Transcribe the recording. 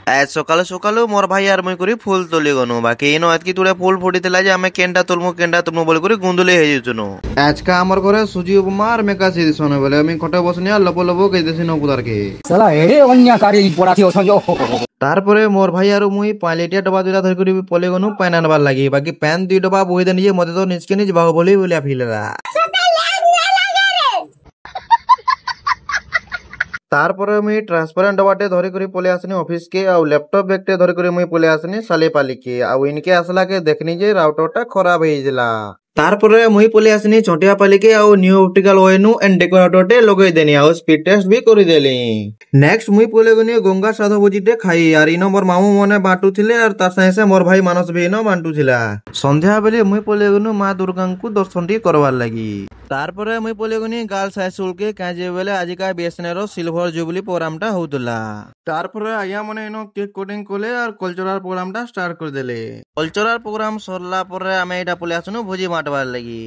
আজ সকালে সকালে মোর ভাই আর মুই করি ফুল তুলি গনু বাকি ইনো আজকে তুলে ফুল ফুটিଥିଲା যে আমি কেন্টা তুলমু বলি করে গুন্দুলি হয়ে যাইছুনু। আজকা আমার ঘরে সুজি উপমা আর মেকাশি দিছনে বলে আমি খটে বসনি আর লব লব কই দেছি নকুদারকে। সালা এড়ে অন্যাকারী পড়াছি অসঞ্জ। তারপরে মোর ভাই আর মুই 5 লিটার ডবা দুইটা ধরি করি পলে গনু পানি আনবার লাগি বাকি প্যান 2 ডবা বই দেন যে মতে তো নিজকে নিজ বাহুবলি বলিয়া ফিলেরা। তারপরে মুই ট্রান্সপারেন্ট ডবাটে ধরি করে পলে আসনি অফিস কে আর ল্যাপটপ ব্যাগটে ধরি করে মুই পলে আসনি সালে পালিকে আর ইনকে আসলা কে দেখনি যে রাউটারটা খরাব হয়ে গেলা। তারপরে মুই পলে আসনি চটিয়া পালিকে আর নিউ অপটিক্যাল ওয়েনু এন্ড ডেকোরেটরটে লগাই দেনি আর স্পিড টেস্ট भी করি দেলি। নেক্সট মুই পলে গনি গঙ্গা সাধু বুজিতে খাই আর ইনো মোর মামু মনে বাটু ছিলে আর তার সাথে মোর ভাই মানস भी ইনো বান্টু ছিলা। সন্ধ্যা বেলে মুই পলে গনু মা দুর্গাঙ্কু দর্শন টি করবার লাগি। তারপরে মুই পলে গনি গার্লস হাই স্কুল কে কাজে বেলে আজিকা বিএসএনএল সিলভার জুবলি প্রোগ্রামটা হউতলা। তারপরে আয়া মনে ইনো কেক কোটিং করলে আর কালচারাল প্রোগ্রামটা স্টার্ট করে দেলে। কালচারাল প্রোগ্রাম সরলা পরে আমি এটা পলে আসনু ভোজি মাটবার লাগি।